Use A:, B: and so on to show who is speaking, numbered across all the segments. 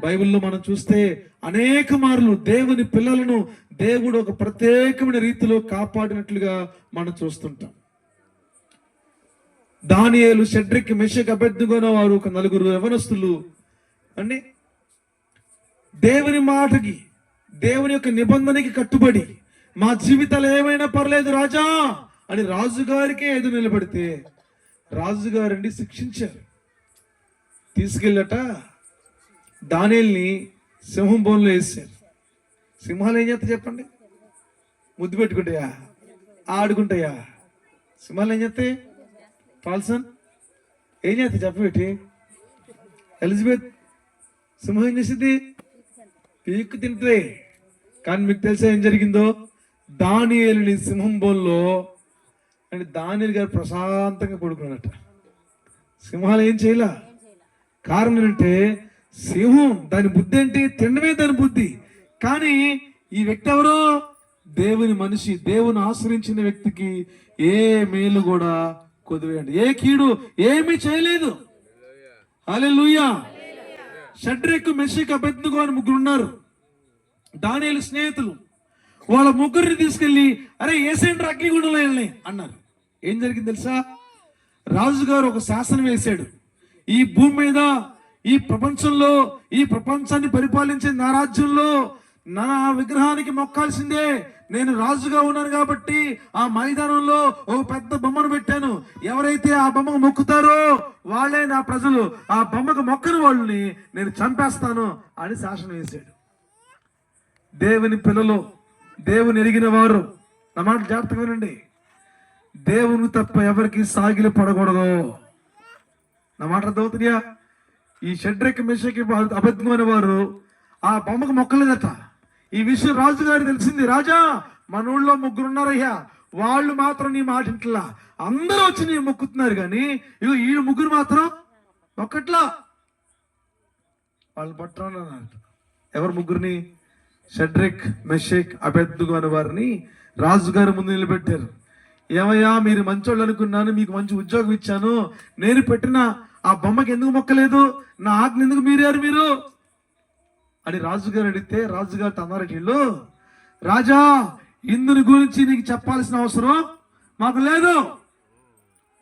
A: బైబిల్లో మనం చూస్తే అనేక మార్లు దేవుని పిల్లలను దేవుడు ఒక ప్రత్యేకమైన రీతిలో కాపాడినట్లుగా మనం చూస్తుంటాం. దానియేలు, షడ్రక్, మెషక్, అబేద్నెగో వారు ఒక నలుగురు యవనస్తులు అండి దేవుని మాటకి, దేవుని యొక్క నిబంధనకి కట్టుబడి మా జీవితాలు ఏమైనా పర్లేదు రాజా అని రాజుగారికే ఎదురు నిలబడితే రాజుగారండి శిక్షించారు. తీసుకెళ్ళట దానియేలుని సింహం బోన్లో వేసారు. సింహాలు ఏం చేస్తా చెప్పండి? ముద్దు పెట్టుకుంటాయా? ఆడుకుంటాయా? సింహాలు ఏం చేస్తాయి? పాల్సన్ ఏం చేస్తాయి చెప్పబెట్టి? ఎలిజబెత్ సింహం ఏం చేసింది? పీక్కు తింటే. కానీ మీకు తెలుసా ఏం జరిగిందో? దానియేలుని సింహం బోన్లో అంటే దానియేలు గారు ప్రశాంతంగా పడుకున్నట. సింహాలు ఏం చేయలే. కారణం ఏంటంటే సింహం దాని బుద్ధి ఏంటి? తినడమే దాని బుద్ధి. కానీ ఈ వ్యక్తి ఎవరు? దేవుని మనిషి. దేవుని ఆశ్రయించిన వ్యక్తికి ఏ మేలు కూడా కొదివేయండి, ఏ కీడు ఏమీ చేయలేదు. హల్లెలూయా. షడ్రక్, మెషక్, అబేద్నెగో అని ముగ్గురు ఉన్నారు, దానియేలు స్నేహితులు. వాళ్ళ ముగ్గురిని తీసుకెళ్లి అరే ఏసేంట్రా అగ్నిగుండంలో వెళ్ళి అన్నారు. ఏం జరిగింది తెలుసా? రాజుగారు ఒక శాసనం వేశాడు. ఈ భూమి మీద, ఈ ప్రపంచంలో, ఈ ప్రపంచాన్ని పరిపాలించే నా రాజ్యంలో నా విగ్రహానికి మొక్కాల్సిందే. నేను రాజుగా ఉన్నాను కాబట్టి ఆ మైదానంలో ఒక పెద్ద బొమ్మను పెట్టాను. ఎవరైతే ఆ బొమ్మకు మొక్కుతారో వాళ్ళే నా ప్రజలు. ఆ బొమ్మకు మొక్కని వాళ్ళని నేను చంపేస్తాను అని శాసనం వేశాడు. దేవుని పిల్లలు, దేవుని ఎరిగిన వారు నా మాట జాగ్రత్తగా వినండి. దేవుని తప్ప ఎవరికి సాగిలి పడకూడదు. నా మాట అర్థమవుతుందా? ఈ షడ్రక్, మెషక్, అబేద్నెగో అనే వారు ఆ బొమ్మకు మొక్కలేదట. ఈ విషయం రాజుగారు తెలిసింది. రాజా, మన ఊళ్ళో ముగ్గురు ఉన్నారయ్యా, వాళ్ళు మాత్రం నీ మాట ఇంట్లా, అందరూ వచ్చి నీ మొక్కుతున్నారు కానీ ఇగో ఈ ముగ్గురు మాత్రం ఒక్కట్లా. వాళ్ళు పట్టణం ఎవరు? ముగ్గురిని, షడ్రక్, మెషక్, అబేద్నెగో అనే వారిని రాజుగారి ముందు నిలబెట్టారు. ఏమయ్యా, మీరు మంచోళ్ళు అనుకున్నాను, మీకు మంచి ఉద్యోగం ఇచ్చాను, నేను పెట్టిన ఆ బొమ్మకి ఎందుకు మొక్కలేదు? నా ఆజ్ఞ ఎందుకు మీరారు మీరు అని రాజుగారు అడిగితే రాజుగారు అన్నారు, వీళ్ళు రాజా ఇందుని గురించి నీకు చెప్పాల్సిన అవసరం మాకు లేదు.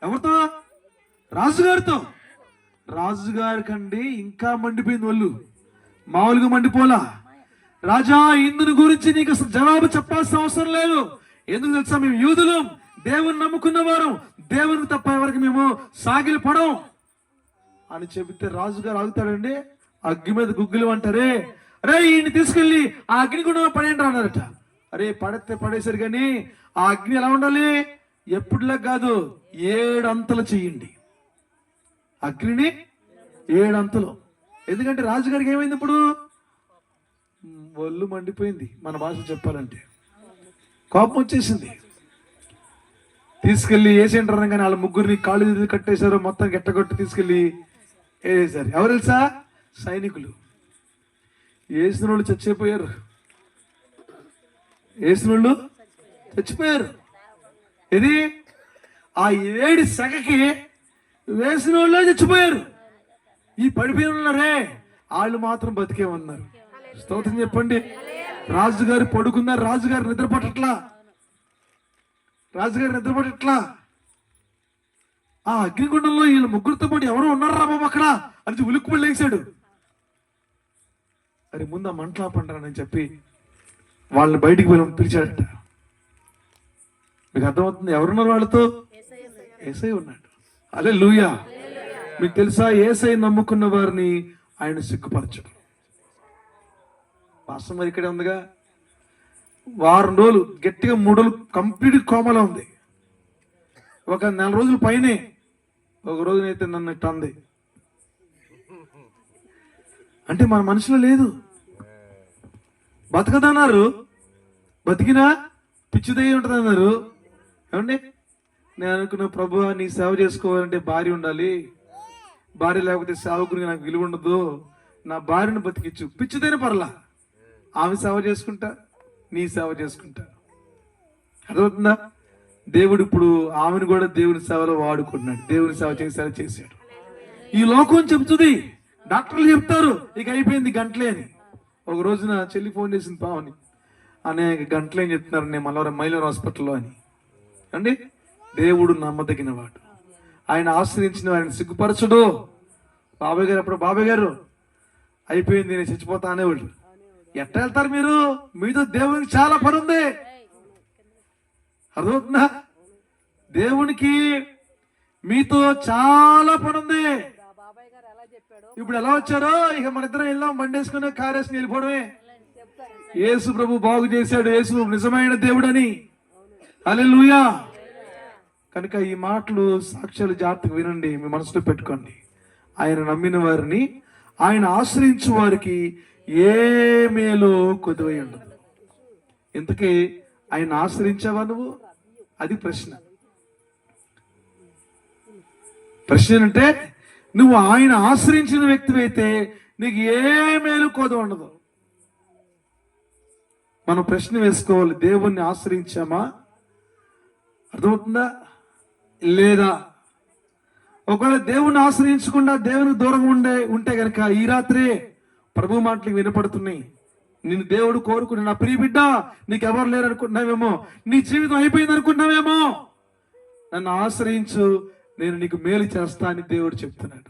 A: ఎవరితో? రాజుగారితో. రాజుగారి కండి ఇంకా మండిపోయింది ఒళ్ళు, మామూలుగా మండిపోలా. రాజా ఇందుని గురించి నీకు అసలు జవాబు చెప్పాల్సిన అవసరం లేదు. ఎందుకు తెలుసా? మేము యూదులు, దేవుని నమ్ముకున్న వారు, దేవునికి తప్ప ఎవరికి మేము సాగిలి పడం అని చెబితే రాజుగారు ఆగుతాడండి. అగ్గి మీద గుగ్గులు అంటారే, అరే ఈయన్ని తీసుకెళ్ళి ఆ అగ్నిగుండంలో పడేయండి అన్నారట. అరే పడితే పడేశారు కానీ ఆ అగ్ని ఎలా ఉండాలి? ఎప్పుడులా కాదు, 7 అంతలు చెయ్యండి అగ్నిని, 7 అంతలు. ఎందుకంటే రాజుగారికి ఏమైంది? ఇప్పుడు ఒళ్ళు మండిపోయింది, మన భాష చెప్పాలంటే కోపం వచ్చేసింది. తీసుకెళ్లి వేసేంటారు కానీ వాళ్ళ ముగ్గురిని కాళ్ళు కట్టేశారు, మొత్తం గెట్టగొట్టి తీసుకెళ్లి వేసేసారు. ఎవరు తెలుసా? సైనికులు. వేసిన వాళ్ళు చచ్చిపోయారు. వేసిన వాళ్ళు చచ్చిపోయారు. ఇది ఆ 7 సెగకి వేసిన వాళ్ళే చచ్చిపోయారు. ఈ పడిపోయిన ఉన్నారే వాళ్ళు మాత్రం బతికే ఉన్నారు. స్తోత్రం చెప్పండి. రాజుగారు పడుకున్నారు, రాజుగారు నిద్రపట్టట్లా, రాజుగారు నిద్రపట్టట్లా. ఆ అగ్నిగుండంలో వీళ్ళు ముగ్గురితో పాటు ఎవరో ఉన్నారా బాబు అక్కడ అని ఉలిక్కుపడి లేచాడు. అరే ముందు ఆ మంటలా పంటారని చెప్పి వాళ్ళని బయటికి పిలిచాడట. మీకు అర్థమవుతుంది ఎవరున్నారు వాళ్ళతో? యేసయ్య ఉన్నాడు. హల్లెలూయా. మీకు తెలుసా, యేసయ్య నమ్ముకున్న వారిని ఆయన సిగ్గుపరచడు. వాస్తవం మరి ఇక్కడే ఉందిగా. వారం రోజులు గట్టిగా 3 రోజులు కంప్లీట్ కోమలా ఉంది. ఒక 4 రోజుల పైనే ఒక రోజునైతే నన్ను ఇట్ట అంది. అంటే మన మనుషులో లేదు. బతకదన్నారు, బతికినా పిచ్చిదయ్యి ఉంటుంది అన్నారు. ఏమండి, నేను అనుకున్న ప్రభు నీ సేవ చేసుకోవాలంటే భార్య ఉండాలి, భార్య లేకపోతే సేవకునికి నాకు విలువ ఉండదు, నా భార్యను బతికిచ్చు. పిచ్చిదైన పర్లా, ఆమె సేవ చేసుకుంటా, నీ సేవ చేసుకుంటా. అర్థమవుతుందా? దేవుడు ఇప్పుడు ఆమెను కూడా దేవుని సేవలో వాడుకుంటున్నాడు. దేవుని సేవ చేశాడు. ఈ లోకం చెబుతుంది డాక్టర్లు చెప్తారు ఇక అయిపోయింది గంటలే అని. ఒక రోజున చెల్లి ఫోన్ చేసింది పావని, అనేక గంటలే అని చెప్తున్నారు నేను మైలవరం హాస్పిటల్లో అని. అండి దేవుడు నమ్మదగిన వాడు, ఆయన ఆశ్రయించిన ఆయన సిగ్గుపరచడు. బాబాయ్ గారు అప్పుడు బాబాయ్ గారు అయిపోయింది నేను చచ్చిపోతా అనేవాళ్ళు. ఎట్లా వెళ్తారు మీరు? మీతో దేవునికి చాలా పని ఉంది. అర్థమవుతుందా? దేవునికి మీతో చాలా పని ఉంది. ఇప్పుడు ఎలా వచ్చారో ఇక మన ఇద్దరం వెళ్ళాం, బండి వేసుకుని కారు వేసుకుని వెళ్ళిపోవడమే. యేసు ప్రభు బాగు చేశాడు, యేసు నిజమైన దేవుడని. హల్లెలూయా. కనుక ఈ మాటలు సాక్ష్యాలు జాగ్రత్తగా వినండి, మీ మనసులో పెట్టుకోండి. ఆయన నమ్మిన వారిని, ఆయన ఆశ్రయించు వారికి ఏ మేలు కొద్దువై ఉండదు. ఇంతకీ ఆయన ఆశ్రయించావా నువ్వు? అది ప్రశ్న. ప్రశ్న అంటే నువ్వు ఆయన ఆశ్రయించిన వ్యక్తివైతే నీకు ఏ మేలు కొద్దు ఉండదు. మనం ప్రశ్న వేసుకోవాలి, దేవుణ్ణి ఆశ్రయించామా? అర్థమవుతుందా లేదా? ఒకవేళ దేవుణ్ణి ఆశ్రయించకుండా దేవునికి దూరంగా ఉంటే గనక ఈ రాత్రే ప్రభు మాటలు వినపడుతున్నాయి. నిన్ను దేవుడు కోరుకుని, నా ప్రియ బిడ్డ నీకెవరు లేరు అనుకుంటున్నావేమో, నీ జీవితం అయిపోయింది అనుకుంటున్నావేమో, నన్ను ఆశ్రయించు, నేను నీకు మేలు చేస్తా అని దేవుడు చెప్తున్నాడు.